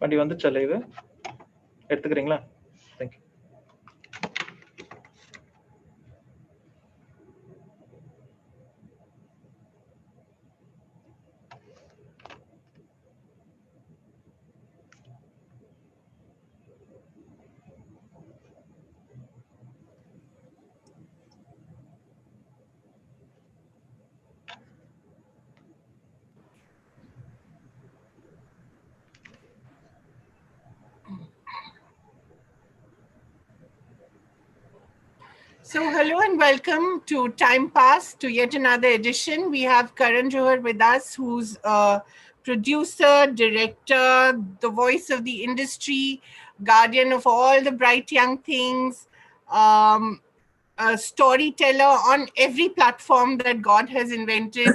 வண்டி வந்துச்சா லைவ் எடுத்துக்கிறீங்களா? Thank you. So hello and welcome to Time Pass, to yet another edition. We have Karan Johar with us, who's a producer, director, the voice of the industry, guardian of all the bright young things, a storyteller on every platform that God has invented,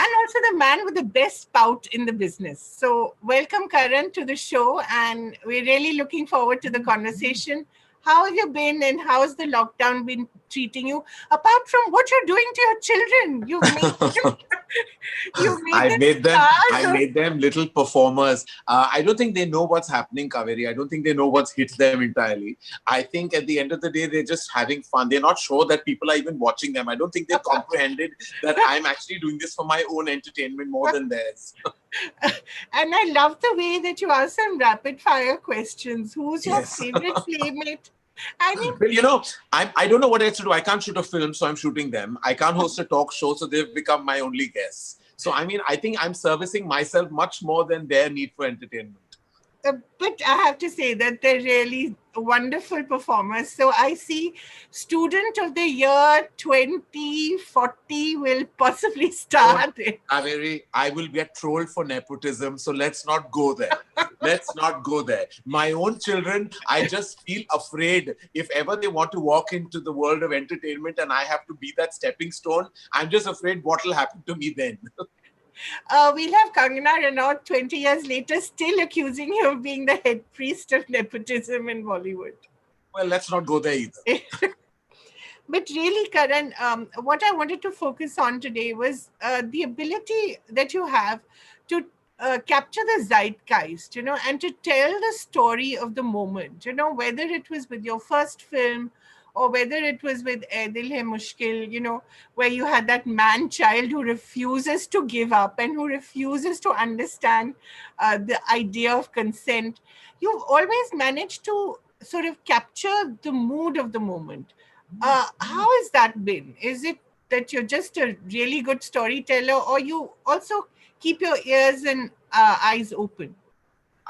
and also the man with the best spout in the business. So welcome, Karan, to the show, and we're really looking forward to the conversation. How have you been, and how has the lockdown been treating you? Apart from what you're doing to your children, you've made I made them little performers. I don't think they know what's happening, Kaveree. I don't think they know what's hit them entirely. I think at the end of the day, they're just having fun. They're not sure that people are even watching them. I don't think they've comprehended that I'm actually doing this for my own entertainment more than theirs. And I love the way that you ask some rapid fire questions. Who's your favorite playmate? I mean, well, I don't know what else to do. I can't shoot a film, so I'm shooting them. I can't host a talk show, so they've become my only guests. So, I mean, I think I'm servicing myself much more than their need for entertainment. But I have to say that they're really wonderful performers. So I see Student of the Year 2040 will possibly start. Kaveree, I will get trolled for nepotism, so let's not go there. Let's not go there. My own children, I just feel afraid if ever they want to walk into the world of entertainment and I have to be that stepping stone. I'm just afraid what will happen to me then. We'll have Kangana Ranaut 20 years later still accusing you of being the head priest of nepotism in Bollywood. Well, let's not go there either. But really, Karan, what I wanted to focus on today was the ability that you have to capture the zeitgeist, and to tell the story of the moment, whether it was with your first film or whether it was with Dil Hai Mushkil, where you had that man-child who refuses to give up and who refuses to understand the idea of consent. You've always managed to sort of capture the mood of the moment. How has that been? Is it that you're just a really good storyteller, or you also keep your ears and eyes open?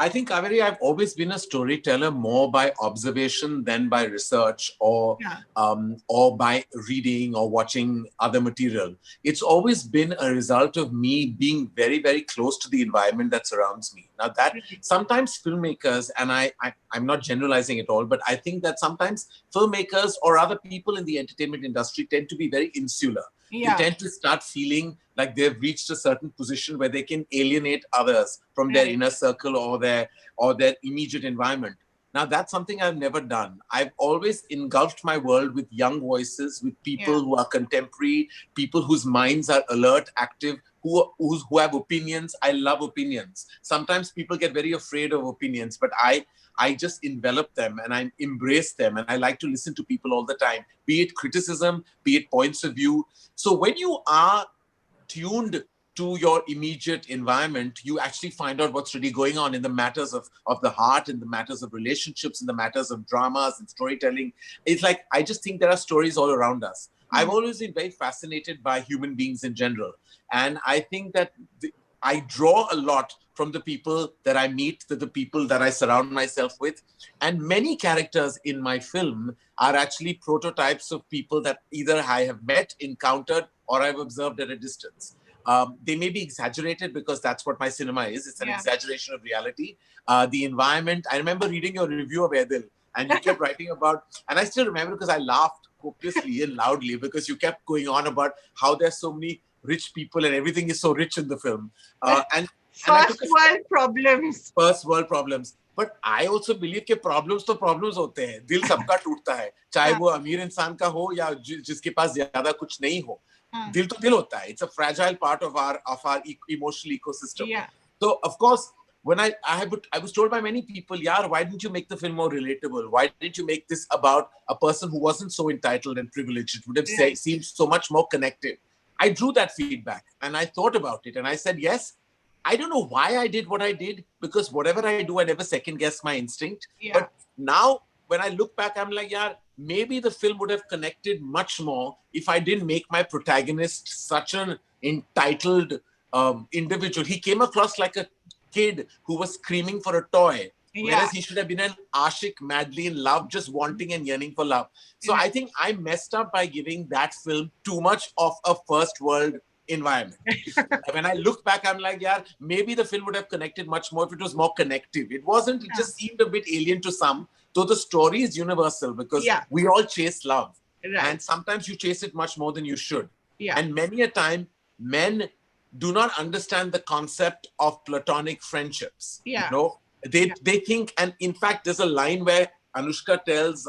I think, Kaveree, I've always been a storyteller more by observation than by research or by reading or watching other material. It's always been a result of me being very, very close to the environment that surrounds me. Now, that sometimes filmmakers, and I'm not generalizing at all, but I think that sometimes filmmakers or other people in the entertainment industry tend to be very insular. They tend to start feeling like they've reached a certain position where they can alienate others from their inner circle or their immediate environment. Now, that's something I've never done. I've always engulfed my world with young voices, with people who are contemporary, people whose minds are alert, active, who have opinions. I love opinions. Sometimes people get very afraid of opinions, but I just envelop them and I embrace them, and I like to listen to people all the time, be it criticism, be it points of view. So when you are tuned to your immediate environment, you actually find out what's really going on in the matters of the heart, in the matters of relationships, in the matters of dramas and storytelling. It's like, I just think there are stories all around us. I've always been very fascinated by human beings in general. And I think that I draw a lot from the people that I meet, the people that I surround myself with. And many characters in my film are actually prototypes of people that either I have met, encountered, or I've observed at a distance. They may be exaggerated because that's what my cinema is. It's an exaggeration of reality. The environment. I remember reading your review of Edil, and you kept writing about, and I still remember because I laughed copiously and loudly because you kept going on about how there's so many rich people and everything is so rich in the film. First world problems. First world problems. But I also believe कि problems तो problems होते हैं. दिल सबका टूटता है. चाहे वो अमीर इंसान का हो या जिसके पास ज्यादा कुछ नहीं हो. Dil to dil hota hai. It's a fragile part of our emotional ecosystem. So of course, when I was told by many people, "Yaar, why didn't you make the film more relatable? Why didn't you make this about a person who wasn't so entitled and privileged? It would have seemed so much more connected." I drew that feedback and I thought about it and I said, yes, I don't know why I did what I did, because whatever I do, I never second guess my instinct. But now when I look back, I'm like, yeah, maybe the film would have connected much more if I didn't make my protagonist such an entitled individual. He came across like a kid who was screaming for a toy, whereas he should have been an ashik, madly in love, just wanting and yearning for love. So I think I messed up by giving that film too much of a first world environment. When I look back, I'm like, yeah, maybe the film would have connected much more if it was more connective. It wasn't. It just seemed a bit alien to some, though the story is universal, because we all chase love. And sometimes you chase it much more than you should. And many a time, men do not understand the concept of platonic friendships. You know, they think, and in fact, there's a line where Anushka tells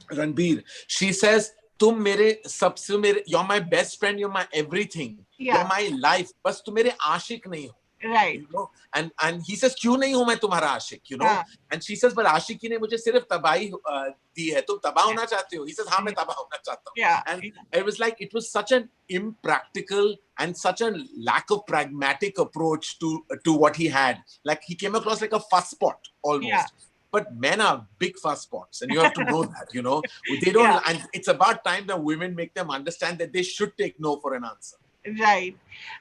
Ranbir, she says, "Tum mere sabse mere, you're my best friend, you're my everything, you're my life. Bas tum mere aashik nahi ho." Right. You know, and he says, "Kyun nahi hu main tumhara aashik?" You know, and she says, "But aashiki ne mujhe sirf tabahi di hai. Tum tabah hona chahte ho?" He says, "Haan, main tabah hona chahta hu." And it was like, it was such an impractical and such a lack of pragmatic approach to what he had. Like, he came across like a fusspot almost. But men are big fusspots, and you have to know that, you know. They don't, and it's about time that women make them understand that they should take no for an answer. Right.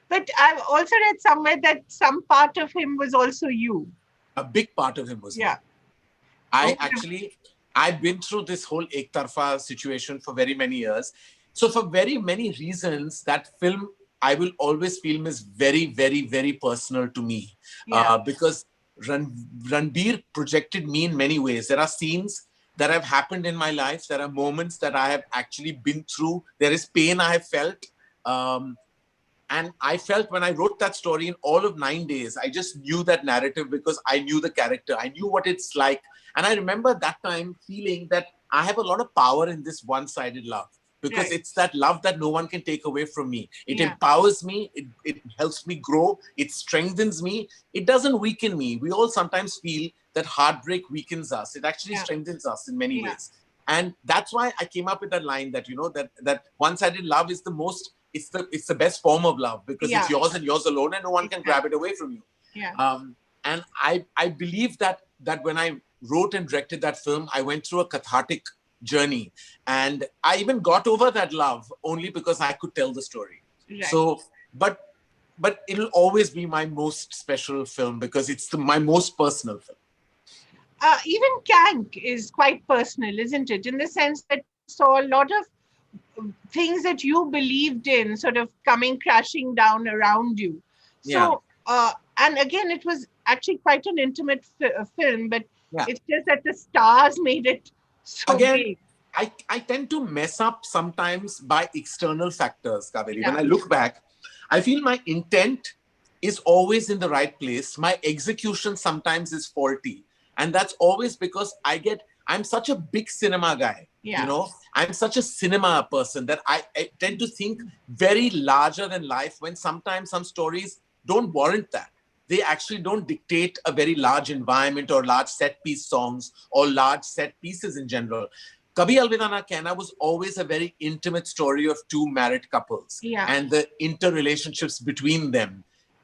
But I've also read somewhere that some part of him was also you. A big part of him was me. I've been through this whole Ek Tarfa situation for very many years. So for very many reasons, that film, I will always feel, is very, very, very personal to me. Because Ranbir projected me in many ways. There are scenes that have happened in my life. There are moments that I have actually been through. There is pain I have felt. And I felt when I wrote that story in all of 9 days, I just knew that narrative because I knew the character. I knew what it's like. And I remember that time feeling that I have a lot of power in this one-sided love. Because it's that love that no one can take away from me. It empowers me. It helps me grow. It strengthens me. It doesn't weaken me. We all sometimes feel that heartbreak weakens us. It actually strengthens us in many ways. And that's why I came up with that line that, you know, that one-sided love is the most, it's the best form of love, because it's yours and yours alone, and no one can grab it away from you. And I believe that when I wrote and directed that film, I went through a cathartic journey, and I even got over that love only because I could tell the story. So but it'll always be my most special film because it's my most personal film. Even Kank is quite personal, isn't it, in the sense that you saw a lot of things that you believed in sort of coming crashing down around you. So and again, it was actually quite an intimate film, but it's just that the stars made it so big. I tend to mess up sometimes by external factors, Kaveree. When I look back, I feel my intent is always in the right place. My execution sometimes is faulty. And that's always because I'm such a big cinema guy. You know, I'm such a cinema person that I tend to think very larger than life, when sometimes some stories don't warrant that. They actually don't dictate a very large environment or large set piece songs or large set pieces in general. Kabhi Alvida Na Kehna was always a very intimate story of two married couples and the interrelationships between them.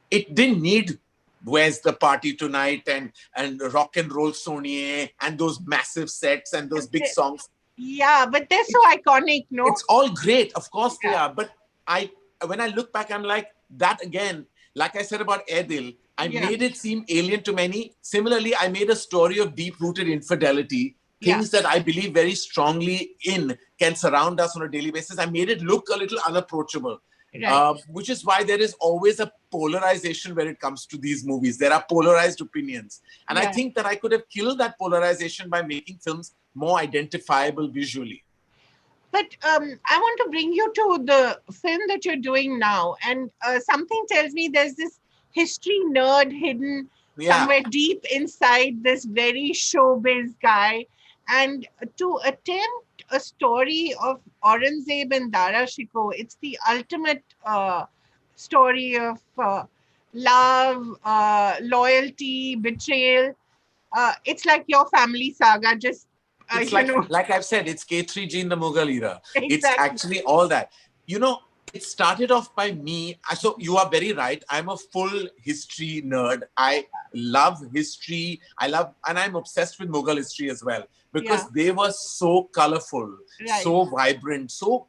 It didn't need Where's the Party Tonight and Rock and Roll Soniye and those massive sets and those big songs. Yeah, but they're so iconic, no? It's all great. Of course they are. But when I look back, I'm like, that again, like I said about Air, I made it seem alien to many. Similarly, I made a story of deep-rooted infidelity. Things that I believe very strongly in can surround us on a daily basis. I made it look a little unapproachable. Which is why there is always a polarization when it comes to these movies. There are polarized opinions. And I think that I could have killed that polarization by making films more identifiable visually. But I want to bring you to the film that you're doing now. And something tells me there's this history nerd hidden somewhere deep inside this very showbiz guy. And to attempt a story of Aurangzeb and Dara Shikoh, it's the ultimate story of love, loyalty, betrayal. It's like your family saga, just, It's you know, like I've said, it's K3G in the Mughal era. It's exactly. actually all that. You know, it started off by me. So you are very right. I'm a full history nerd. I love history. And I'm obsessed with Mughal history as well, Yeah, because they were so colorful, right, so vibrant, so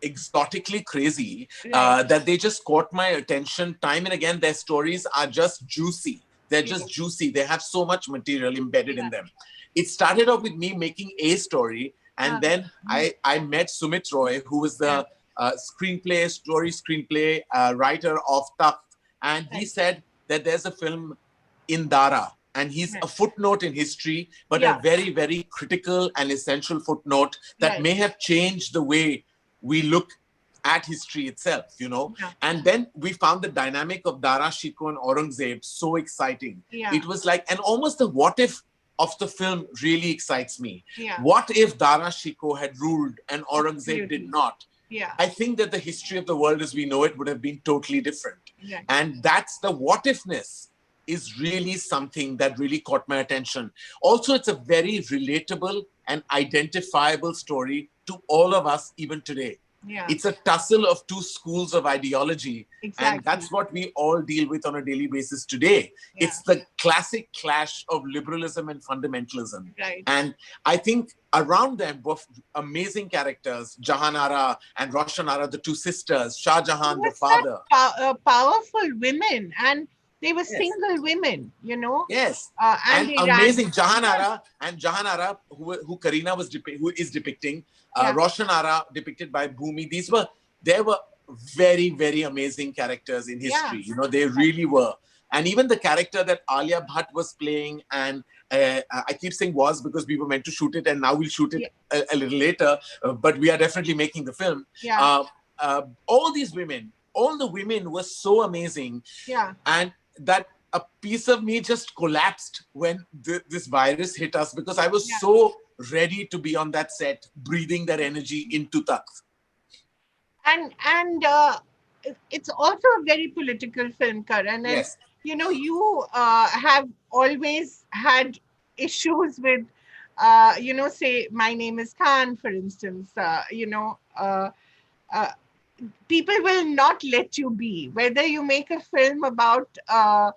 exotically crazy, right. that they just caught my attention time and again. Their stories are just juicy. They're Yeah, just juicy. They have so much material embedded yeah. in them. It started off with me making a story, and Uh, then I met Sumit Roy, who was yeah, the screenplay writer of Takht, and he right. said that there's a film in Dara, and he's Right. a footnote in history, but a Yeah, very, very critical and essential footnote that right. may have changed the way we look at history itself, you know. Yeah, And then we found the dynamic of Dara Shikoh and Aurangzeb so exciting. yeah, It was like, and almost the what if of the film really excites me. yeah. What if Dara Shikoh had ruled and Aurangzeb did Absolutely. not? Yeah, I think that the history of the world as we know it would have been totally different. right. And that's the what ifness is really something that really caught my attention. Also, it's a very relatable and identifiable story to all of us even today. Yeah, It's a tussle of two schools of ideology, and exactly. that's what we all deal with on a daily basis today. Yeah, It's the classic clash of liberalism and fundamentalism. right. And I think around them were amazing characters, Jahanara and Roshanara, the two sisters, Shah They Jahan, were the such father. powerful women, and they were Yes. single women, you know, Yes, and and they ran. amazing Jahanara, who Karina who is depicting, Yeah, Roshan Ara depicted by Bhumi. They were very, very amazing characters in yeah, history. You know, they really were. And even the character that Alia Bhatt was playing, and I keep saying was because we were meant to shoot it, and now we'll shoot it yeah, a little later. But we are definitely making the film. yeah, Uh, all these women, all the women were so amazing, yeah, and that a piece of me just collapsed when this virus hit us, because I was yeah. so ready to be on that set, breathing that energy into Takht. And it's also a very political film, Karan, and Yes. you know, you have always had issues with, you know, say My Name is Khan, for instance. Uh, People will not let you be, whether you make a film about a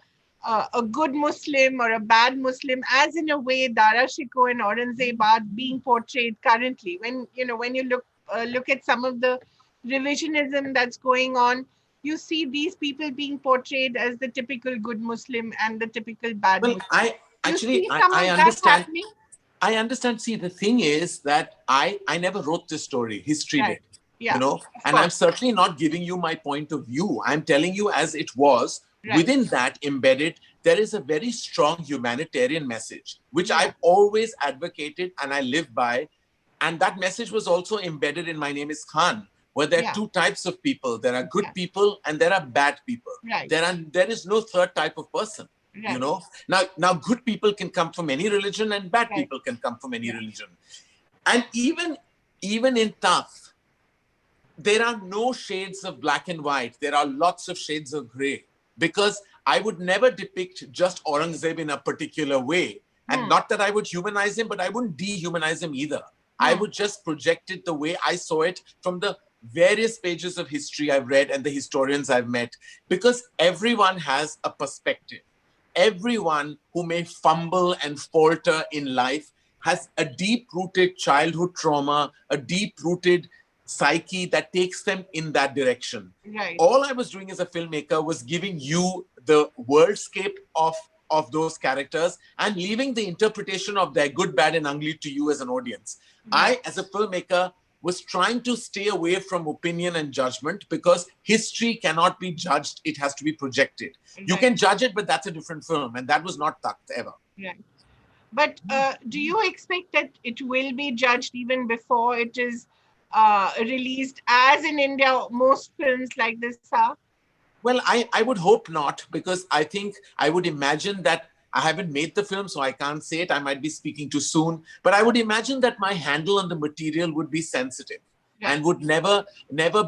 good Muslim or a bad Muslim, as in a way Dara Shikoh and Aurangzeb are being portrayed currently. When you know, when you look at some of the revisionism that's going on, you see these people being portrayed as the typical good Muslim and the typical bad Well, Muslim. I You actually see some I of that understand. happening, I understand. See, the thing is that I never wrote this story. History right? did, you Yeah, know, of and I'm course, certainly not giving you my point of view. I'm telling you as it was. right? Within that embedded, there is a very strong humanitarian message, which Yeah, I've always advocated and I live by. And that message was also embedded in My Name is Khan, where there are yeah, two types of people. There are good yeah, people and there are bad people. right, There is no third type of person. You right, know, now good people can come from any religion and bad right. people can come from any Yeah, religion. And even in Taf, there are no shades of black and white. There are lots of shades of gray, because I would never depict just Aurangzeb in a particular way. And hmm, not that I would humanize him, but I wouldn't dehumanize him either. I hmm, would just project it the way I saw it from the various pages of history I've read and the historians I've met, because everyone has a perspective. Everyone who may fumble and falter in life has a deep rooted childhood trauma, a deep rooted psyche that takes them in that direction. right. All I was doing as a filmmaker was giving you the worldscape of those characters and leaving the interpretation of their good, bad, and ugly to you as an audience. Right. I, as a filmmaker, was trying to stay away from opinion and judgment, because history cannot be judged. It has to be projected. You Right. can judge it, but that's a different film. And that was not Takht ever. Right. But do you expect that it will be judged even before it is released, as in India, most films like this are? Well, I would hope not, because I think I would imagine that I haven't made the film, so I can't say it. I might be speaking too soon. But I would imagine that my handle on the material would be sensitive. and would never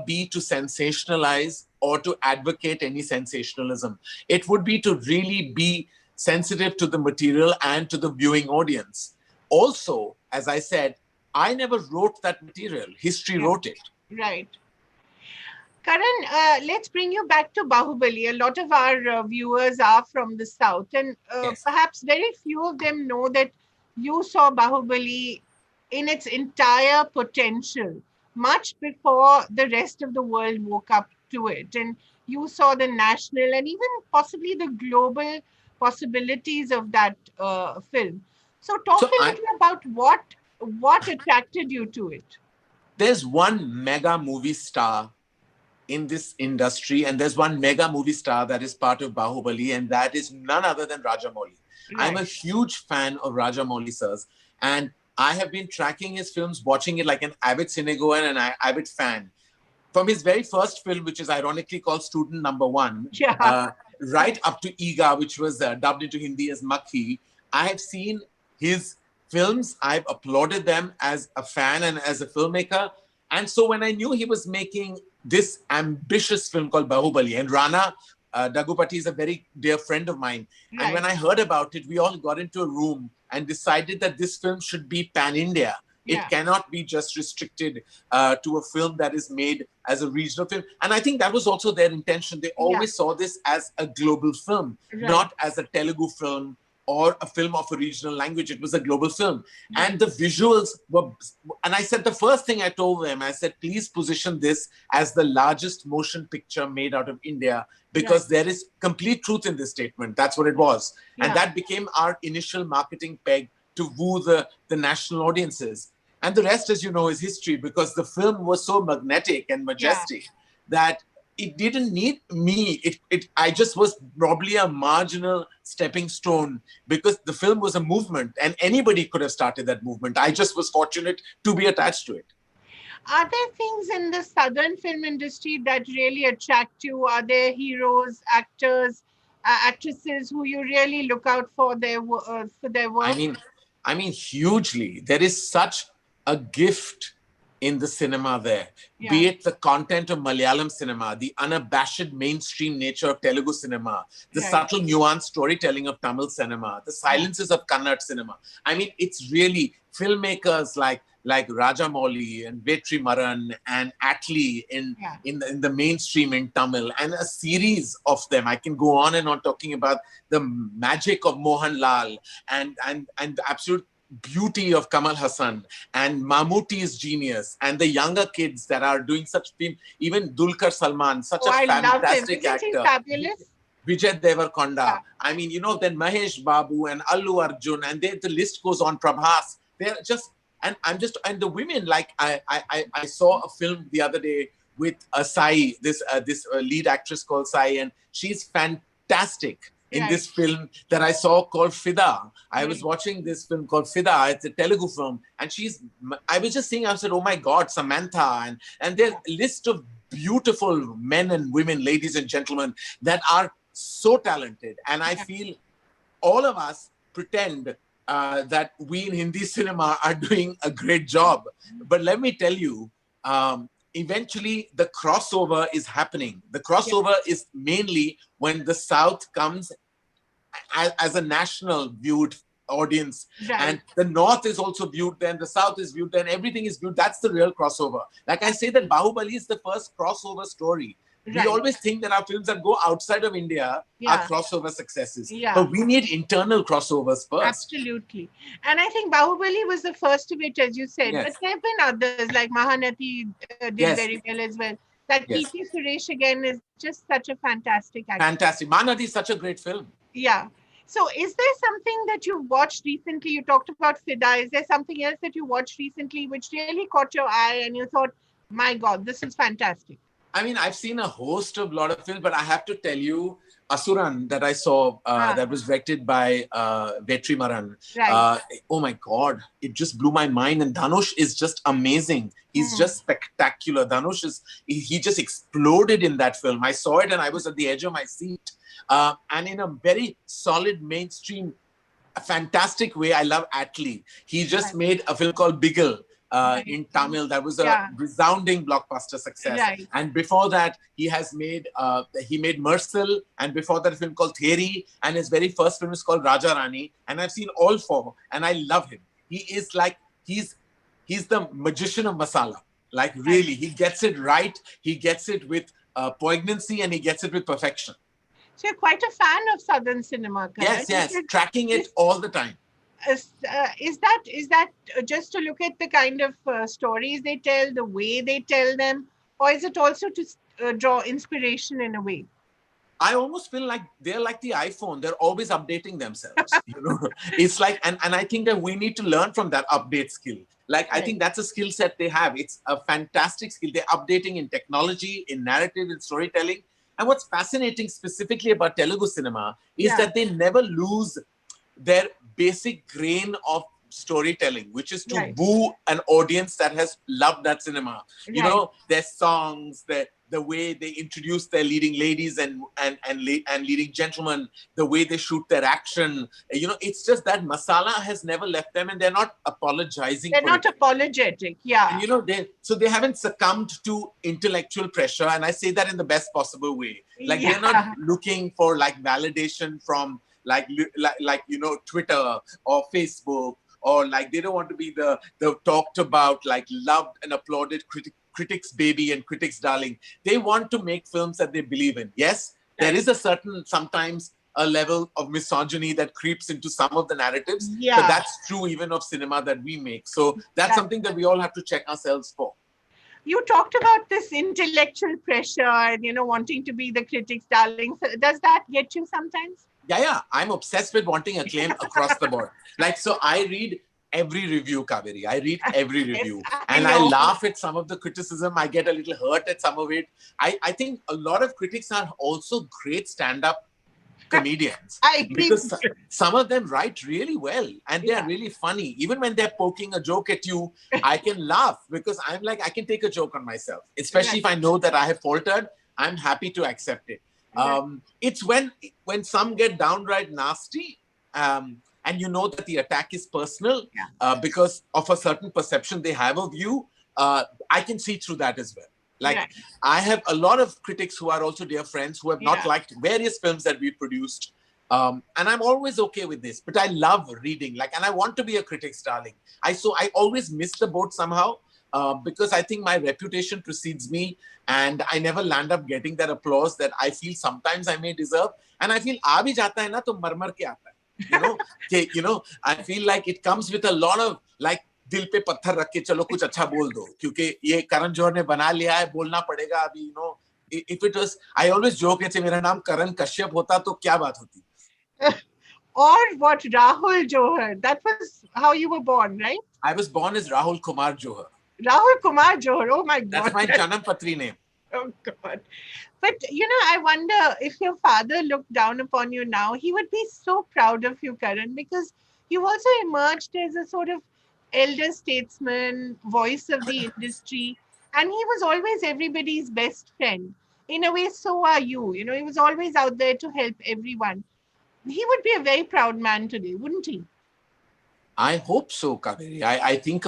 be to sensationalize or to advocate any sensationalism. It would be to really be sensitive to the material and to the viewing audience. Also, as I said, I never wrote that material. History wrote it. Right. Karan, let's bring you back to Bahubali. A lot of our viewers are from the South, and Yes. perhaps very few of them know that you saw Bahubali in its entire potential, much before the rest of the world woke up to it. And you saw the national and even possibly the global possibilities of that film. So, talk So a little about what attracted you to it. there's one mega movie star in this industry, and there's one mega movie star that is part of Bahubali, and that is none other than Rajamouli. Right. I'm a huge fan of Rajamouli, sirs, and I have been tracking his films, watching it like an avid cinegoer and an avid fan. From his very first film, which is ironically called Student Number One, right up to Ega, which was dubbed into Hindi as Makhi, I have seen his films. I've applauded them as a fan and as a filmmaker. And so when I knew he was making this ambitious film called Bahubali, and Rana Daggubati is a very dear friend of mine. Right. And when I heard about it, we all got into a room and decided that this film should be pan-India. It cannot be just restricted to a film that is made as a regional film. And I think that was also their intention. They always saw this as a global film, not as a Telugu film or a film of a regional language. It was a global film. And the visuals were, and I said, the first thing I told them, I said, please position this as the largest motion picture made out of India, because there is complete truth in this statement. That's what it was. And that became our initial marketing peg to woo the national audiences. And the rest, as you know, is history, because the film was so magnetic and majestic that it didn't need me. I just was probably a marginal stepping stone, because the film was a movement and anybody could have started that movement. I just was fortunate to be attached to it. Are there things in the Southern film industry that really attract you? Are there heroes, actors, actresses who you really look out for their work? I mean, hugely. There is such a gift in the cinema there, be it the content of Malayalam cinema, the unabashed mainstream nature of Telugu cinema, the subtle nuanced storytelling of Tamil cinema, the silences of Kannada cinema. I mean, it's really filmmakers like Rajamouli and Vetri Maran and Atlee in the mainstream in Tamil, and a series of them. I can go on and on talking about the magic of Mohan Lal and the absolute beauty of Kamal Hassan and Mammootty's genius and the younger kids that are doing such film, even Dulquer Salman, such a fantastic actor. Isn't he fabulous? Vijay Devarkonda. I mean, then Mahesh Babu and Allu Arjun, and the list goes on. Prabhas. They're just, and the women, like I saw a film the other day with Sai, this lead actress called Sai, and she's fantastic. In this film that I saw called Fida. I was watching this film called Fida. It's a Telugu film. And I was just seeing, I said, oh my God, Samantha. And there's a list of beautiful men and women, ladies and gentlemen, that are so talented. And I feel all of us pretend that we in Hindi cinema are doing a great job. But let me tell you, eventually the crossover is happening. The crossover is mainly when the South comes as a national viewed audience, and the North is also viewed then, the South is viewed then, everything is viewed. That's the real crossover. Like I say that Bahubali is the first crossover story. We always think that our films that go outside of India are crossover successes. But we need internal crossovers first. Absolutely. And I think Bahubali was the first of it, as you said. But there have been others, like Mahanati did very well as well. That Kirti Suresh, again, is just such a fantastic actor. Fantastic. Mahanati is such a great film. Yeah. So is there something that you watched recently? You talked about Fida. Is there something else that you watched recently which really caught your eye and you thought, my God, this is fantastic? I mean, I've seen a host of lot of films, but I have to tell you, Asuran that I saw that was directed by Vetri Maran. Oh my God, it just blew my mind. And Dhanush is just amazing. He's just spectacular. Dhanush he just exploded in that film. I saw it and I was at the edge of my seat. And in a very solid mainstream, fantastic way, I love Atlee. He just made a film called Bigel. Right. in Tamil. That was a Yeah. resounding blockbuster success. Right. And before that, he made Mercil, and before that, a film called Theri, and his very first film is called Raja Rani. And I've seen all four, and I love him. He is like he's the magician of masala. Like really, he gets it right. He gets it with poignancy, and he gets it with perfection. So you're quite a fan of Southern cinema, Karan. Yes, tracking it all the time. Is that just to look at the kind of stories they tell, the way they tell them, or is it also to draw inspiration in a way? I almost feel like they're like the iPhone. They're always updating themselves. It's like, and I think that we need to learn from that update skill. Like, I think that's a skill set they have. It's a fantastic skill. They're updating in technology, in narrative, in storytelling. And what's fascinating specifically about Telugu cinema is that they never lose their basic grain of storytelling, which is to woo an audience that has loved that cinema. You know, their songs, the way they introduce their leading ladies and leading gentlemen, the way they shoot their action. You know, it's just that masala has never left them, and they're not apologizing. They're not apologetic, and you know, they haven't succumbed to intellectual pressure, and I say that in the best possible way. Like they're not looking for like validation from like you know, Twitter or Facebook, or like they don't want to be the talked about, like loved and applauded critics baby and critics darling. They want to make films that they believe in. Yes, there is a certain, sometimes a level of misogyny that creeps into some of the narratives, but that's true even of cinema that we make. So that's something that we all have to check ourselves for. You talked about this intellectual pressure and, you know, wanting to be the critics darling. So does that get you sometimes? Yeah. I'm obsessed with wanting acclaim across the board. Like, so I read every review, Kaveree. I read every review. And I laugh at some of the criticism. I get a little hurt at some of it. I think a lot of critics are also great stand-up comedians. I agree. Because some of them write really well and they're really funny. Even when they're poking a joke at you, I can laugh because I'm like, I can take a joke on myself. Especially if I know that I have faltered, I'm happy to accept it. It's when some get downright nasty, and you know that the attack is personal because of a certain perception they have of you. I can see through that as well. Like I have a lot of critics who are also dear friends who have not liked various films that we produced. And I'm always okay with this, but I love reading, like, and I want to be a critic's darling. I always miss the boat somehow. Because I think my reputation precedes me and I never land up getting that applause that I feel sometimes I may deserve. And I feel aa bhi jata hai na to mar mar ke aata hai. You know, I feel like it comes with a lot of like dil pe patthar rakh ke chalo kuch acha bol do kyunki ye Karan Johar ne bana liya hai, bolna padega abhi, you know. If it was, I always joke that mera naam Karan Kashyap hota to kya baat hoti. Or what, Rahul Johar. That was how you were born, right? I was born as Rahul Kumar Johar. Rahul Kumar Johar. Oh my God. That's my Janam Patri name. Oh God. But, you know, I wonder if your father looked down upon you now, he would be so proud of you, Karan, because you also emerged as a sort of elder statesman, voice of the industry, and he was always everybody's best friend. In a way, so are you. You know, he was always out there to help everyone. He would be a very proud man today, wouldn't he? I hope so, Kaveree. I think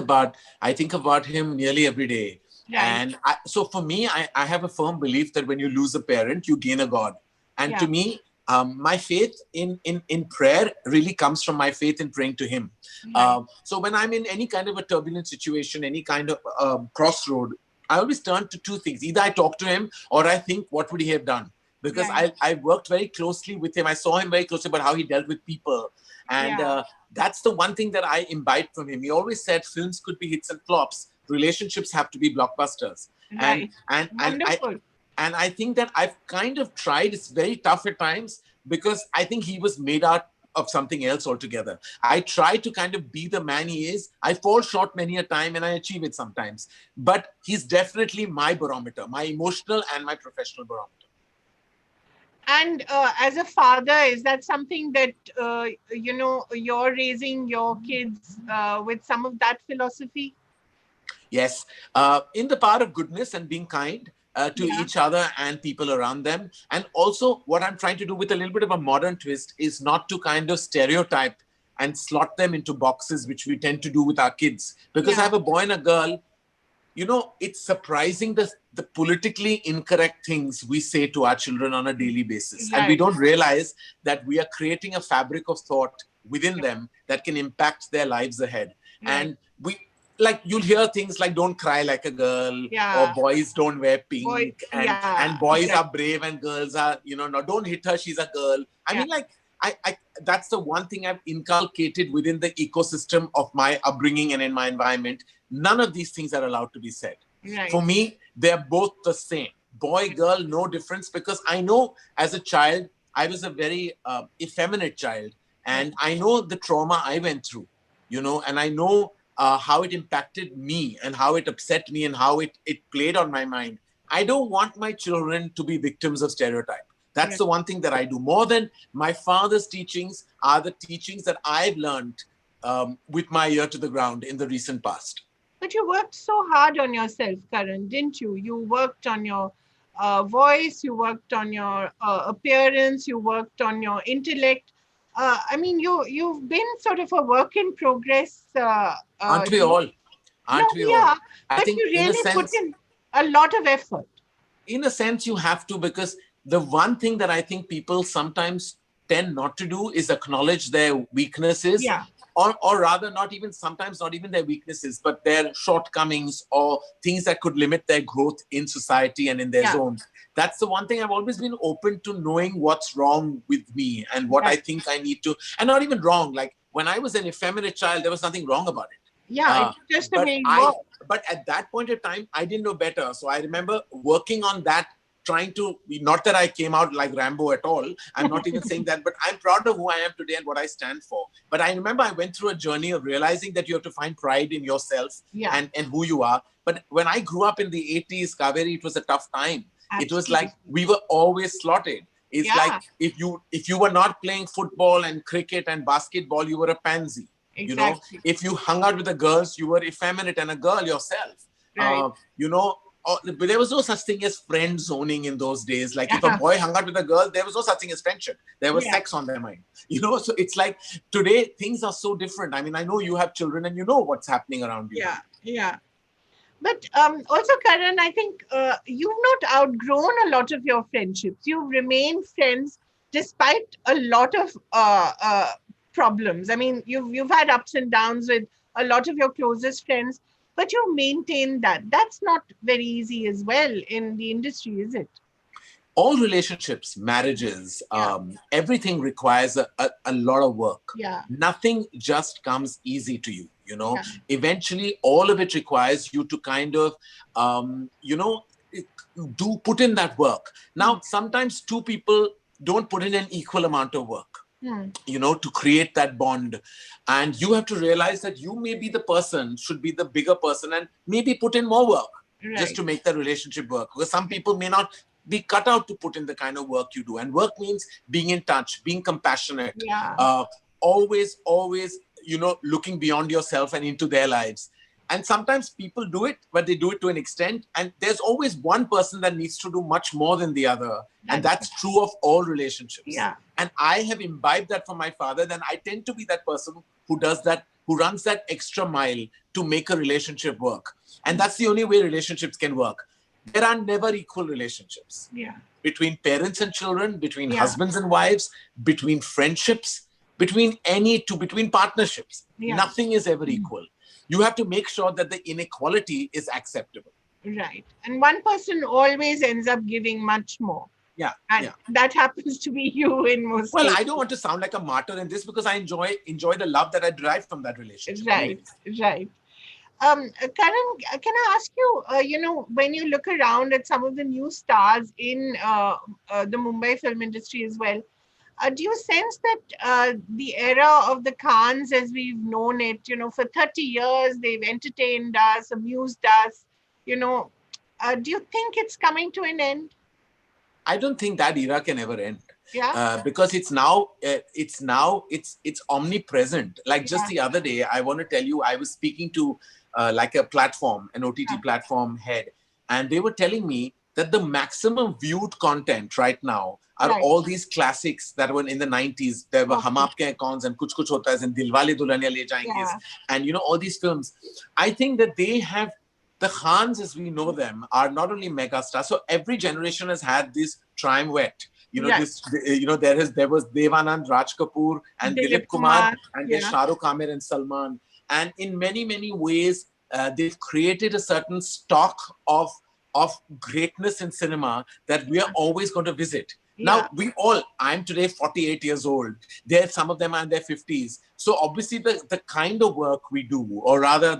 about him nearly every day. Right. And so for me, I have a firm belief that when you lose a parent, you gain a God. And to me, my faith in prayer really comes from my faith in praying to him. Right. So when I'm in any kind of a turbulent situation, any kind of crossroad, I always turn to two things. Either I talk to him or I think, what would he have done? Because I worked very closely with him. I saw him very closely about how he dealt with people. And that's the one thing that I imbibed from him. He always said films could be hits and flops. Relationships have to be blockbusters. Right. And I think that I've kind of tried. It's very tough at times because I think he was made out of something else altogether. I try to kind of be the man he is. I fall short many a time and I achieve it sometimes. But he's definitely my barometer, my emotional and my professional barometer. And as a father, is that something that, you know, you're raising your kids with some of that philosophy? Yes. In the power of goodness and being kind to each other and people around them. And also what I'm trying to do with a little bit of a modern twist is not to kind of stereotype and slot them into boxes, which we tend to do with our kids. Because I have a boy and a girl, you know, it's surprising the politically incorrect things we say to our children on a daily basis. And we don't realize that we are creating a fabric of thought within them that can impact their lives ahead. And like you'll hear things like don't cry like a girl, or boys don't wear pink, and boys are brave and girls are, you know, no, don't hit her, she's a girl. I mean, like, I that's the one thing I've inculcated within the ecosystem of my upbringing and in my environment. None of these things are allowed to be said. For me, they're both the same. Boy, girl, no difference, because I know as a child, I was a very effeminate child, and I know the trauma I went through, you know, and I know how it impacted me and how it upset me and how it played on my mind. I don't want my children to be victims of stereotype. That's the one thing that I do. More than my father's teachings are the teachings that I've learned with my ear to the ground in the recent past. But you worked so hard on yourself, Karan, didn't you? You worked on your voice, you worked on your appearance, you worked on your intellect. I mean, you've been sort of a work in progress. Aren't we all? Aren't we all? I think you really put in a lot of effort. In a sense, you have to, because the one thing that I think people sometimes tend not to do is acknowledge their weaknesses. Or rather, sometimes not even their weaknesses, but their shortcomings or things that could limit their growth in society and in their zone. That's the one thing. I've always been open to knowing what's wrong with me and what I think I need to, and not even wrong. Like when I was an effeminate child, there was nothing wrong about it. It's just the way but at that point in time, I didn't know better. So I remember working on that, trying to, not that I came out like Rambo at all. I'm not even saying that, but I'm proud of who I am today and what I stand for. But I remember I went through a journey of realizing that you have to find pride in yourself and who you are. But when I grew up in the 80s, Kaveree, it was a tough time. It was like we were always slotted. It's like if you were not playing football and cricket and basketball, you were a pansy. You know, if you hung out with the girls, you were effeminate and a girl yourself. You know, there was no such thing as friend zoning in those days. Like if a boy hung out with a girl, there was no such thing as friendship. There was sex on their mind. You know, so it's like today things are so different. I mean, I know you have children and you know what's happening around you. But also, Karan, I think you've not outgrown a lot of your friendships. You've remained friends despite a lot of problems. I mean, you've had ups and downs with a lot of your closest friends, but you maintain that. That's not very easy as well in the industry, is it? All relationships, marriages, everything requires a lot of work. Nothing just comes easy to you, you know. Eventually, all of it requires you to kind of, you know, put in that work. Now, sometimes two people don't put in an equal amount of work. You know, to create that bond. And you have to realize that you may be the person, should be the bigger person, and maybe put in more work just to make the relationship work. Because some people may not be cut out to put in the kind of work you do. And work means being in touch, being compassionate, always, you know, looking beyond yourself and into their lives. And sometimes people do it, but they do it to an extent. And there's always one person that needs to do much more than the other. And that's true of all relationships. And I have imbibed that from my father. Then I tend to be that person who does that, who runs that extra mile to make a relationship work. And that's the only way relationships can work. There are never equal relationships. Between parents and children, between husbands and wives, between friendships, between partnerships. Nothing is ever equal. You have to make sure that the inequality is acceptable. Right. And one person always ends up giving much more. And that happens to be you in most cases. I don't want to sound like a martyr in this because I enjoy the love that I derive from that relationship. Right. Karan, can I ask you, you know, when you look around at some of the new stars in the Mumbai film industry as well, do you sense that the era of the Khans as we've known it, you know, for 30 years, they've entertained us, amused us, you know, do you think it's coming to an end? I don't think that era can ever end. Because it's omnipresent. Like just the other day, I want to tell you, I was speaking to like a platform, an OTT platform head, and they were telling me that the maximum viewed content right now are all these classics that were in the 90s. There were Hum Aapke Hain Kaun and Kuch Kuch Hota Hai and Dilwale Dulhaniya Le Jayenge, and all these films. I think that they have, the Khans as we know them are not only mega stars. So every generation has had this triumvirate. There was Devanand, Raj Kapoor, and Dilip Kumar, and there's Shah Rukh, Amir, and Salman. And in many, many ways, they've created a certain stock of greatness in cinema that we are always going to visit. Now, I'm today 48 years old. Some of them are in their 50s. So obviously the kind of work we do, or rather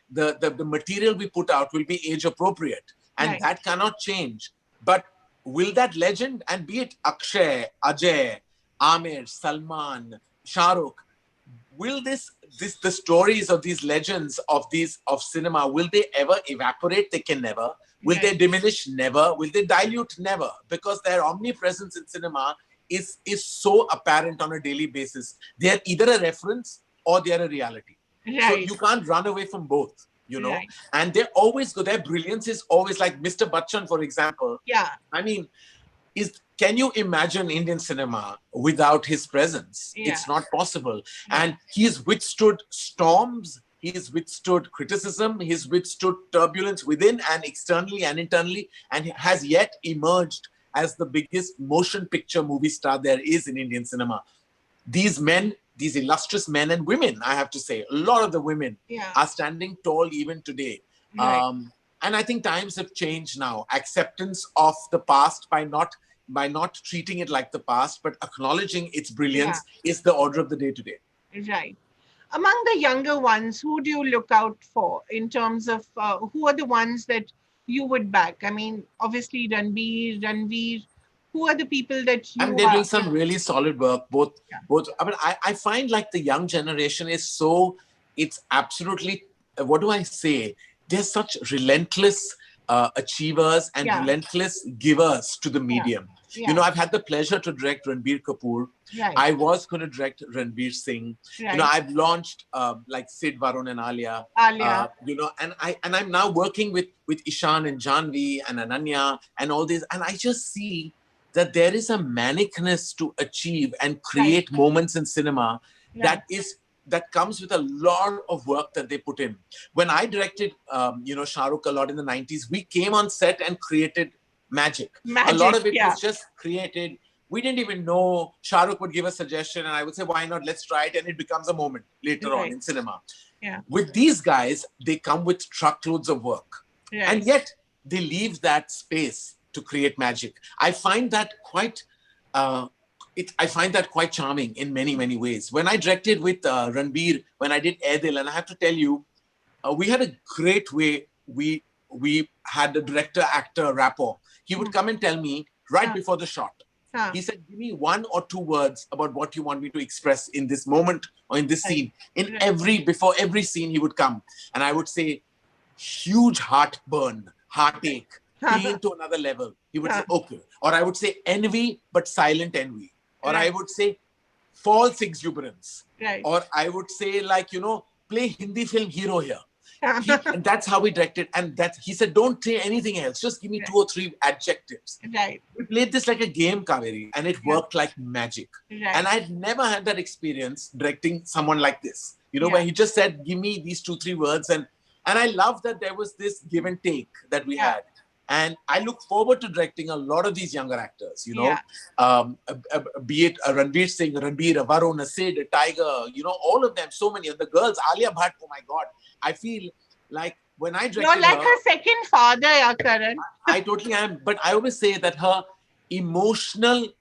the material we put out will be age appropriate. And that cannot change. But will that legend, and be it Akshay, Ajay, Amir, Salman, Shah Rukh, will the stories of these legends of cinema, will they ever evaporate? They can never. Will they diminish? Never. Will they dilute? Never. Because their omnipresence in cinema is so apparent on a daily basis. They are either a reference or they are a reality. So you can't run away from both, And they always go. Their brilliance is always, like Mr. Bachchan, for example. I mean, can you imagine Indian cinema without his presence? It's not possible. And he's withstood storms. He's withstood criticism. He's withstood turbulence within and externally and internally, and has yet emerged as the biggest motion picture movie star there is in Indian cinema. These men, these illustrious men and women, I have to say, a lot of the women are standing tall even today. And I think times have changed now. Acceptance of the past by not treating it like the past, but acknowledging its brilliance is the order of the day today. Right. Among the younger ones, who do you look out for in terms of who are the ones that you would back? I mean, obviously Ranveer. Who are the people that you? They're doing some really solid work. Both. I mean, I find like the young generation is it's absolutely. What do I say? They're such relentless achievers and relentless givers to the medium. I've had the pleasure to direct Ranbir Kapoor. I was going to direct Ranveer Singh. I've launched like Sid, Varun, and Alia. And I'm now working with Ishan and Janvi and Ananya and all these. And I just see that there is a manicness to achieve and create moments in cinema that comes with a lot of work that they put in. When I directed, Shah Rukh a lot in the 90s, we came on set and created magic. A lot of it was just created. We didn't even know. Shah Rukh would give a suggestion and I would say, why not? Let's try it. And it becomes a moment later on in cinema. With these guys, they come with truckloads of work. And yet they leave that space to create magic. I find that quite charming in many, many ways. When I directed with Ranbir, when I did Ae Dil, and I have to tell you, we had a great way. We had a director-actor rapport. He would come and tell me right before the shot. He said, give me 1 or 2 words about what you want me to express in this moment or in this scene. Before every scene, he would come. And I would say, huge heartburn, heartache, pain to another level. He would say, okay. Or I would say envy, but silent envy. Or I would say false exuberance. Or I would say play Hindi film hero here. And that's how we directed. And he said, don't say anything else. Just give me 2 or 3 adjectives. We played this like a game, Kaveree, and it worked like magic. And I'd never had that experience directing someone like this, where he just said, give me these 2, 3 words. And I love that there was this give and take that we had. And I look forward to directing a lot of these younger actors, be it Ranveer Singh, Ranbir, Varun, Sid, Tiger, all of them, so many of the girls, Alia Bhatt, oh my God. I feel like when I directed You're like her second father, Karan. I totally am. But I always say that her emotional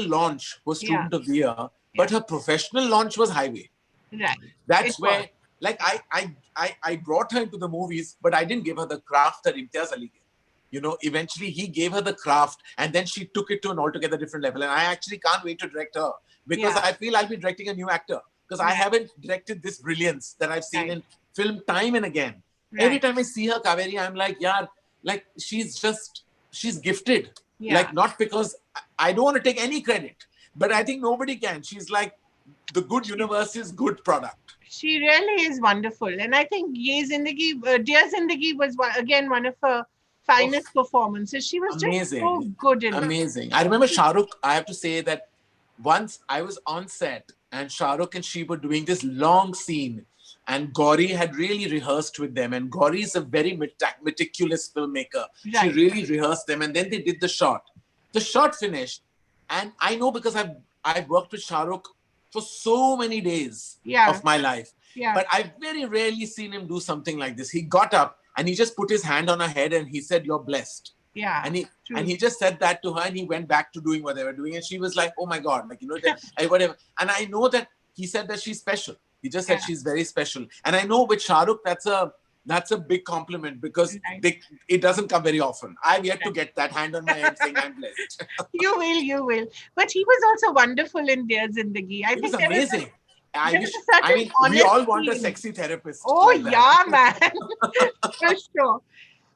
launch was Student of the Year, but her professional launch was Highway. That's where... Like I brought her into the movies, but I didn't give her the craft that Imtiaz Ali gave. Eventually he gave her the craft and then she took it to an altogether different level. And I actually can't wait to direct her because I feel I'll be directing a new actor because I haven't directed this brilliance that I've seen in film time and again. Every time I see her, Kaveree, I'm like, she's gifted. Like, not because I don't want to take any credit, but I think nobody can. She's like, the good universe's good product. She really is wonderful. And I think Dear Zindagi was, again, one of her finest performances. She was just so good in it. Amazing. I remember Shah Rukh, I have to say that once I was on set and Shah Rukh and she were doing this long scene and Gauri had really rehearsed with them. And Gauri is a very meticulous filmmaker. Right. She really rehearsed them and then they did the shot. The shot finished. And I know because I've worked with Shah Rukh for so many days of my life. Yeah. But I've very rarely seen him do something like this. He got up and he just put his hand on her head and he said, "You're blessed." Yeah. And he just said that to her and he went back to doing what they were doing. And she was like, "Oh my God," like, whatever. And I know that he said that she's special. He just said she's very special. And I know with Shah Rukh, that's a big compliment because it doesn't come very often. I've yet to get that hand on my head saying I'm blessed. You will. But he was also wonderful in Dear Zindagi. He was amazing. We all want a sexy therapist. Oh, like yeah, man. For sure.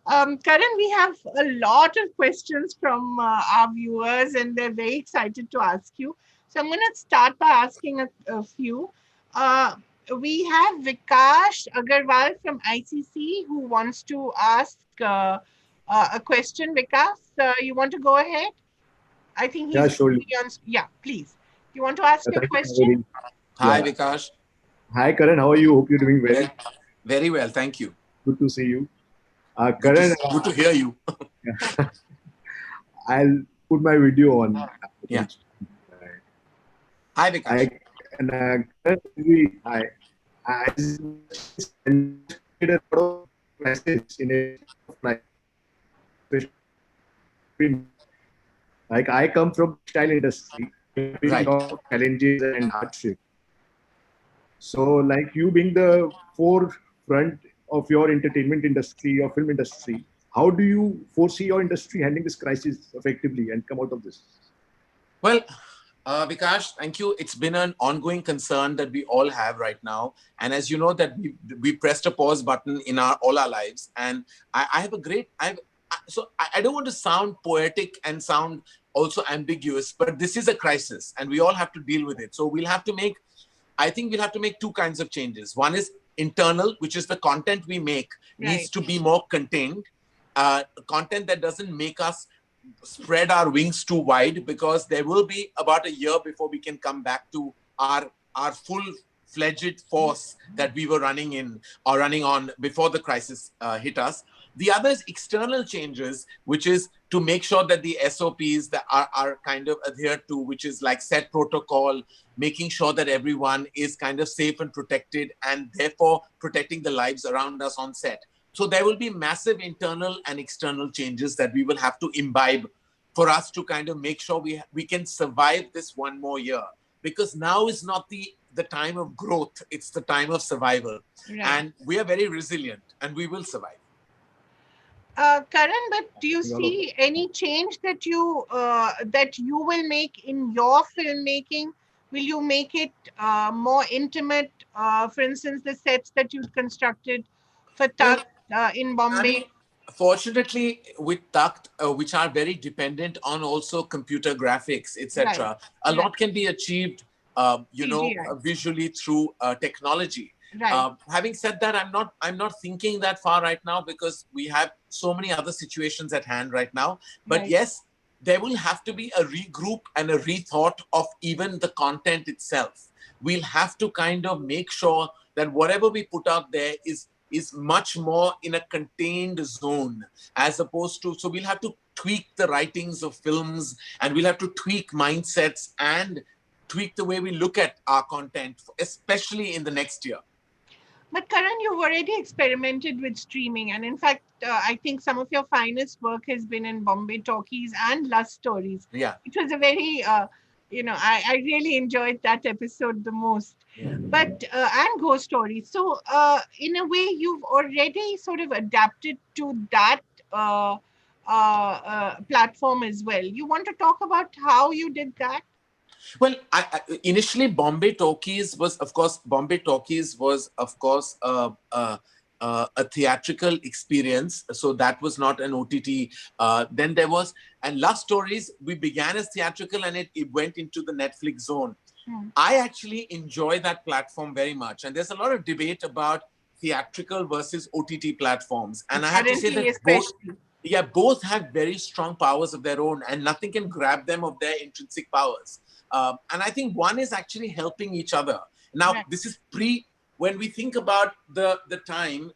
Karan, we have a lot of questions from our viewers and they're very excited to ask you. So I'm going to start by asking a few. We have Vikash Agarwal from ICC who wants to ask a question. Vikash, you want to go ahead? I think he's surely. Please. You want to ask a question? Hi, Vikash. Hi, Karan. How are you? Hope you're doing well. Very well. Thank you. Good to see you. Karan, good to hear you. I'll put my video on. Yeah. Hi, Vikash. I did a lot of message in it. Like I come from textile industry, right. A lot of challenges and hardship. So, like you being the forefront of your entertainment industry, your film industry, how do you foresee your industry handling this crisis effectively and come out of this? Well, Vikash, thank you. It's been an ongoing concern that we all have right now. And as you know that we pressed a pause button in all our lives. And I have a great, so I don't want to sound poetic and sound also ambiguous, but this is a crisis and we all have to deal with it. So I think we'll have to make two kinds of changes. One is internal, which is the content we make needs to be more contained. Content that doesn't make us spread our wings too wide, because there will be about a year before we can come back to our full-fledged force that we were running on before the crisis hit us. The other is external changes, which is to make sure that the SOPs that are kind of adhered to, which is like set protocol, making sure that everyone is kind of safe and protected, and therefore protecting the lives around us on set. So there will be massive internal and external changes that we will have to imbibe for us to kind of make sure we can survive this one more year. Because now is not the time of growth, it's the time of survival. Right. And we are very resilient and we will survive. Karan, but do you see any change that you will make in your filmmaking? Will you make it more intimate? For instance, the sets that you constructed for Takht in Bombay. Fortunately, with Takht, which are very dependent on also computer graphics, etc., a lot can be achieved, visually through technology. Right. Having said that, I'm not thinking that far right now because we have so many other situations at hand right now. But yes, there will have to be a regroup and a rethought of even the content itself. We'll have to kind of make sure that whatever we put out there is much more in a contained zone, as opposed to, so we'll have to tweak the writings of films and we'll have to tweak mindsets and tweak the way we look at our content, especially in the next year. But Karan, you've already experimented with streaming. And in fact, I think some of your finest work has been in Bombay Talkies and Lust Stories. Yeah. It was a very, I really enjoyed that episode the most. Yeah. But, and Ghost Stories. So in a way, you've already sort of adapted to that platform as well. You want to talk about how you did that? Well, initially Bombay Talkies was, of course, a theatrical experience. So that was not an OTT. Then there was, and Love Stories, we began as theatrical and it went into the Netflix zone. I actually enjoy that platform very much. And there's a lot of debate about theatrical versus OTT platforms. And I have to say that Yeah, both have very strong powers of their own, and nothing can grab them of their intrinsic powers. And I think one is actually helping each other. Now, Right. this is when we think about the time,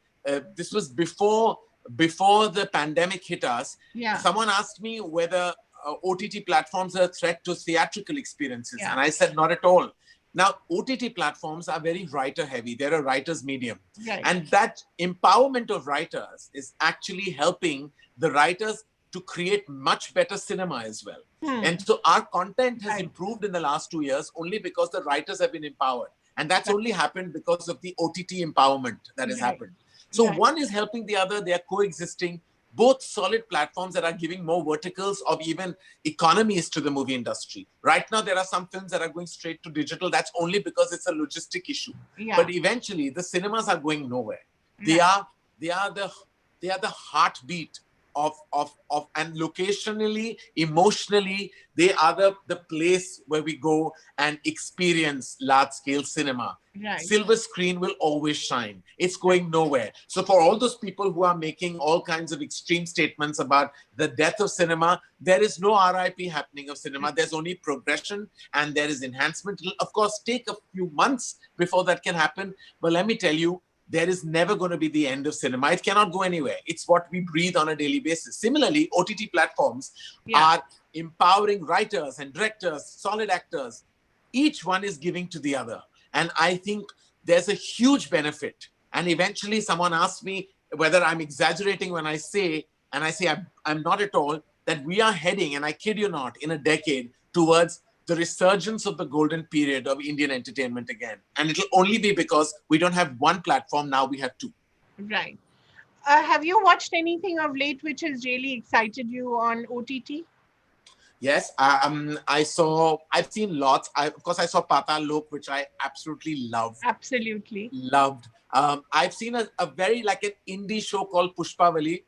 this was before the pandemic hit us. Yeah. Someone asked me whether OTT platforms are a threat to theatrical experiences. Yeah. And I said, not at all. Now, OTT platforms are very writer heavy. They're a writer's medium. Right. And that empowerment of writers is actually helping the writers to create much better cinema as well. And so our content has improved in the last 2 years only because the writers have been empowered. And that's only happened because of the OTT empowerment that has happened. So one is helping the other. They are coexisting. Both solid platforms that are giving more verticals of even economies to the movie industry. Right now, there are some films that are going straight to digital. That's only because it's a logistic issue. Yeah. But eventually, the cinemas are going nowhere. They are the heartbeat of and locationally, emotionally, they are the place where we go and experience large-scale cinema. Right. Silver screen will always shine. It's going nowhere. So for all those people who are making all kinds of extreme statements about the death of cinema, there is no RIP happening of cinema. There's only progression and there is enhancement. It'll, of course, take a few months before that can happen. But let me tell you, there is never going to be the end of cinema. It cannot go anywhere. It's what we breathe on a daily basis. Similarly, OTT platforms are empowering writers and directors, solid actors. Each one is giving to the other. And I think there's a huge benefit. And eventually someone asked me whether I'm exaggerating when I say, and I say I'm not at all, that we are heading, and I kid you not, in a decade towards the resurgence of the golden period of Indian entertainment again. And it'll only be because we don't have one platform, now we have two. Right. Have you watched anything of late which has really excited you on OTT? Yes, I've seen lots. Of course, I saw Patal Lok, which I absolutely loved. Absolutely. Loved. I've seen a very like an indie show called Pushpavali,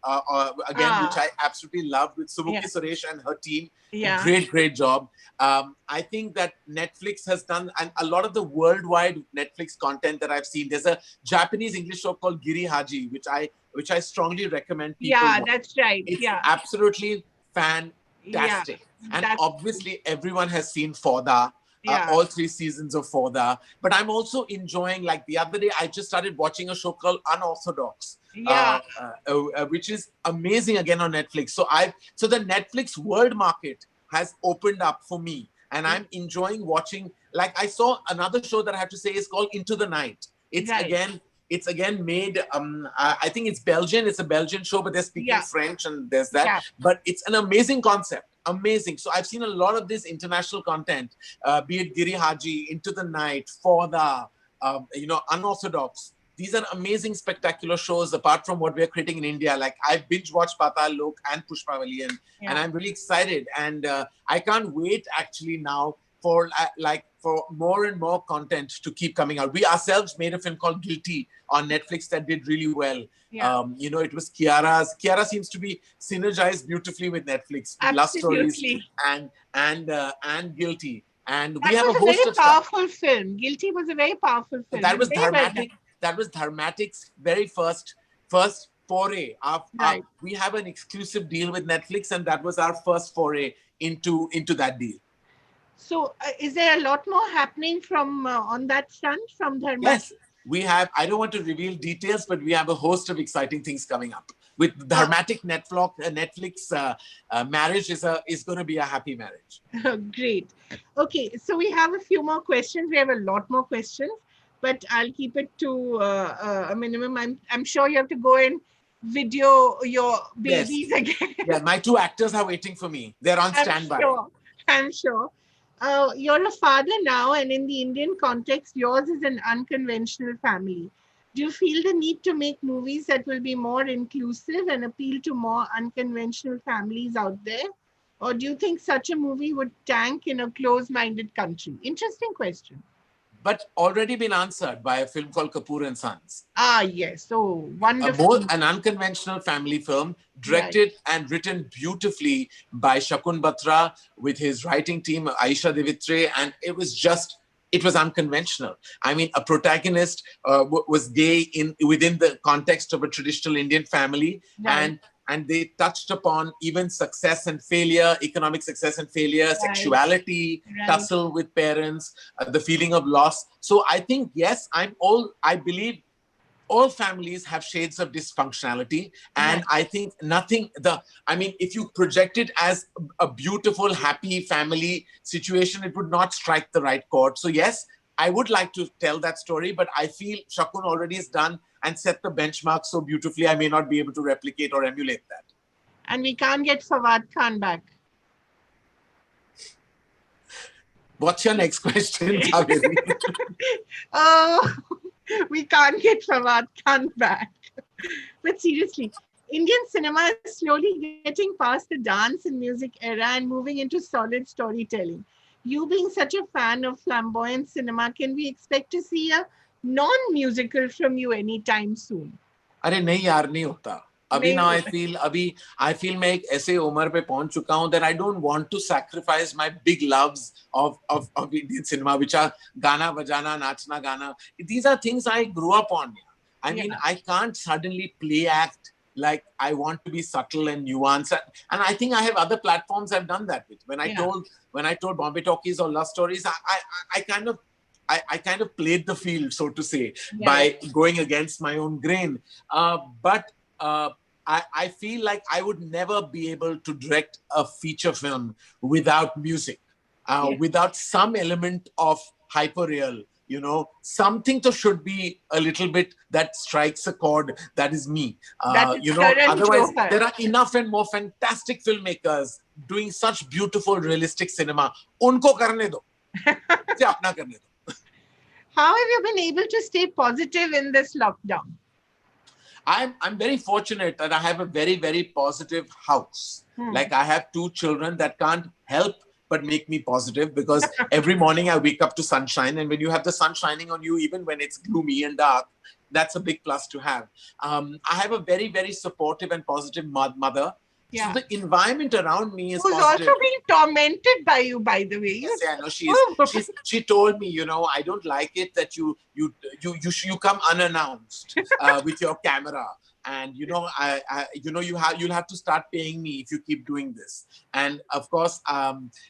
again, which I absolutely loved with Sumukhi Suresh and her team. Yeah. Great job. I think that Netflix has done, and a lot of the worldwide Netflix content that I've seen. There's a Japanese English show called Giri Haji, which I strongly recommend people watch. That's right. It's absolutely fantastic. And obviously, everyone has seen Fauda, all 3 seasons of Fauda. But I'm also enjoying, like the other day, I just started watching a show called Unorthodox, which is amazing again on Netflix. So the Netflix world market has opened up for me. And I'm enjoying watching, like I saw another show that I have to say is called Into the Night. It's again made, I think it's Belgian. It's a Belgian show, but they're speaking French and there's that. Yeah. But it's an amazing concept. Amazing. So I've seen a lot of this international content, be it Giri Haji, Into the Night, Fauda, Unorthodox. These are amazing, spectacular shows apart from what we're creating in India. Like I've binge watched Patal Lok and Pushpavali and I'm really excited. And I can't wait actually now for more and more content to keep coming out. We ourselves made a film called Guilty on Netflix that did really well. Yeah. It was Kiara's. Kiara seems to be synergized beautifully with Netflix. Love Stories and Guilty. And we have a host of powerful film. Guilty was a very powerful film. That was Dharmatic. That was Dharmatic's very first foray. We have an exclusive deal with Netflix, and that was our first foray into that deal. So, is there a lot more happening from on that front from Dharmatic? Yes, we have. I don't want to reveal details, but we have a host of exciting things coming up. With Dharmatic Netflix marriage is going to be a happy marriage. Great. Okay, so we have a few more questions. We have a lot more questions, but I'll keep it to a minimum. I'm sure you have to go and video your babies again. Yeah, my 2 actors are waiting for me. They're on standby. I'm sure. You're a father now, and in the Indian context, yours is an unconventional family. Do you feel the need to make movies that will be more inclusive and appeal to more unconventional families out there? Or do you think such a movie would tank in a closed-minded country? Interesting question. But already been answered by a film called Kapoor and Sons. Yes. So wonderful. An unconventional family film, directed and written beautifully by Shakun Batra with his writing team, Aisha Devitre, and it was unconventional. I mean, a protagonist was gay within the context of a traditional Indian family, and and they touched upon even success and failure, economic success and failure, sexuality, tussle with parents, the feeling of loss. So I think, yes, I believe all families have shades of dysfunctionality. And I think if you project it as a beautiful, happy family situation, it would not strike the right chord. So yes, I would like to tell that story, but I feel Shakun already has done and set the benchmark so beautifully, I may not be able to replicate or emulate that. And we can't get Fawad Khan back. What's your next question, Kaveree? Oh, we can't get Fawad Khan back. But seriously, Indian cinema is slowly getting past the dance and music era and moving into solid storytelling. You being such a fan of flamboyant cinema, can we expect to see a non-musical from you anytime soon? अरे नहीं यार, नहीं होता. अभी now I feel मैं एक ऐसे उम्र पे पहुंच चुका हूं that I don't want to sacrifice my big loves of Indian cinema, which are गाना बजाना, नाचना, गाना. These are things I grew up on. I mean, I can't suddenly play act like I want to be subtle and nuanced. And I think I have other platforms I've done that with. When I told Bombay Talkies or Love Stories, I kind of played the field, so to say, by going against my own grain. But I feel like I would never be able to direct a feature film without music, without some element of hyperreal. Something to should be a little bit that strikes a chord that is me. Otherwise, there are enough and more fantastic filmmakers doing such beautiful, realistic cinema. Unko karne do. Se apna karne do. How have you been able to stay positive in this lockdown? I'm very fortunate that I have a very, very positive house. Like I have 2 children that can't help but make me positive, because every morning I wake up to sunshine, and when you have the sun shining on you, even when it's gloomy and dark, that's a big plus to have. I have a very, very supportive and positive mother. So the environment around me is Who's positive. also being tormented by you, by the way. Yes, I know. She told me, I don't like it that you come unannounced with your camera. And you'll have to start paying me if you keep doing this. And of course,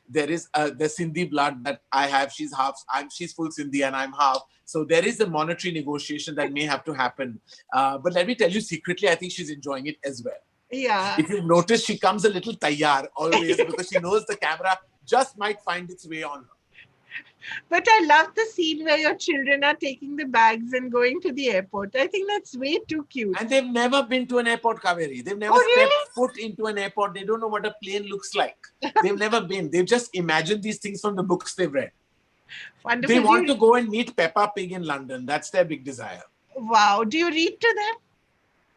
there is the Sindhi blood that I have. She's full Sindhi and I'm half. So there is a monetary negotiation that may have to happen. But let me tell you secretly, I think she's enjoying it as well. Yeah. If you've noticed, she comes a little tayyar always because she knows the camera just might find its way on her. But I love the scene where your children are taking the bags and going to the airport. I think that's way too cute. And they've never been to an airport, Kaveree. They've never stepped foot into an airport. They don't know what a plane looks like. They've never been. They've just imagined these things from the books they've read. Wonderful. They want to go and meet Peppa Pig in London. That's their big desire. Wow. Do you read to them?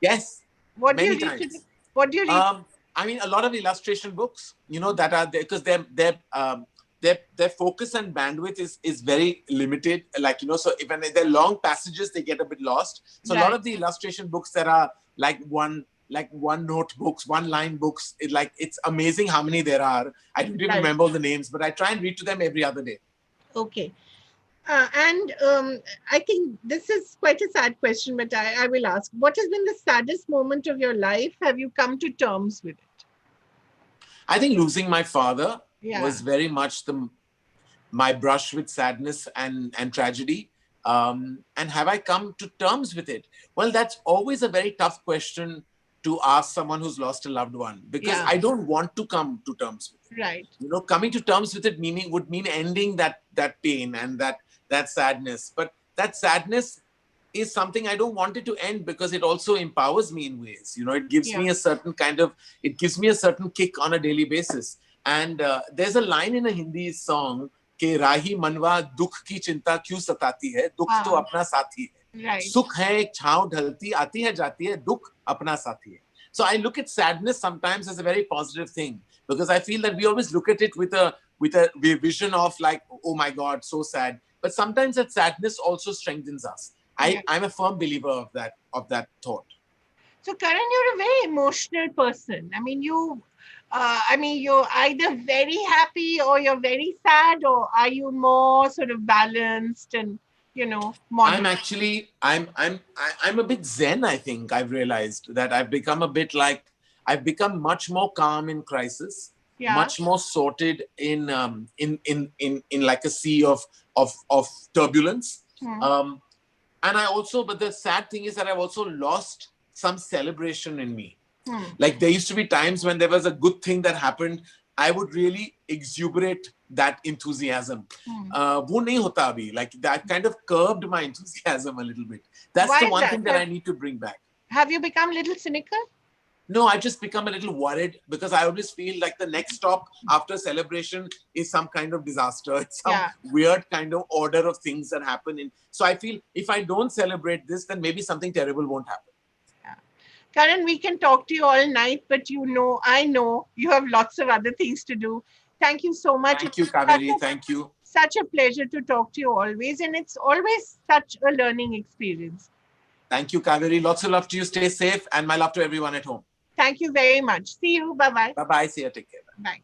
Yes. Many times. What do you read? I mean, a lot of illustration books, that are there, because their focus and bandwidth is very limited. So when they're long passages, they get a bit lost. So a lot of the illustration books that are like one note books, one line books, it's amazing how many there are. I don't even remember all the names, but I try and read to them every other day. Okay. And I think this is quite a sad question, but I will ask, what has been the saddest moment of your life? Have you come to terms with it? I think losing my father was very much my brush with sadness and tragedy. And have I come to terms with it? Well, that's always a very tough question to ask someone who's lost a loved one, because I don't want to come to terms with it. Right. Coming to terms with it would mean ending that pain and that sadness. But that sadness is something I don't want it to end, because it also empowers me in ways. It gives me a certain kick on a daily basis. And there's a line in a Hindi song, ke rahi manwa dukh ki chinta kyun satati hai, dukh to apna sathi hai. Right. Sukh hai ek chhav dhalti, aati hai jati hai, dukh apna sathi hai. So I look at sadness sometimes as a very positive thing, because I feel that we always look at it with a vision of like, oh my God, so sad. But sometimes that sadness also strengthens us. I'm a firm believer of that thought. So Karan, you're a very emotional person. I mean, you're either very happy or you're very sad, or are you more sort of balanced and moderate? I'm a bit zen. I think I've realized that I've become a bit like, I've become much more calm in crisis, much more sorted in like a sea of turbulence. And but the sad thing is that I've also lost some celebration in me. Like there used to be times when there was a good thing that happened, I would really exuberate that enthusiasm. वो नहीं होता अभी. Like that kind of curbed my enthusiasm a little bit. That's Why the is one that? thing that I need to bring back. Have you become a little cynical? No, I've just become a little worried because I always feel like the next stop after celebration is some kind of disaster. It's some weird kind of order of things that happen. So I feel if I don't celebrate this, then maybe something terrible won't happen. Karan, we can talk to you all night, but I know you have lots of other things to do. Thank you so much. Thank you, Kaveree. Thank you. Such a pleasure to talk to you always. And it's always such a learning experience. Thank you, Kaveree. Lots of love to you. Stay safe. And my love to everyone at home. Thank you very much. See you. Bye-bye. Bye-bye. See you. Take care. Bye.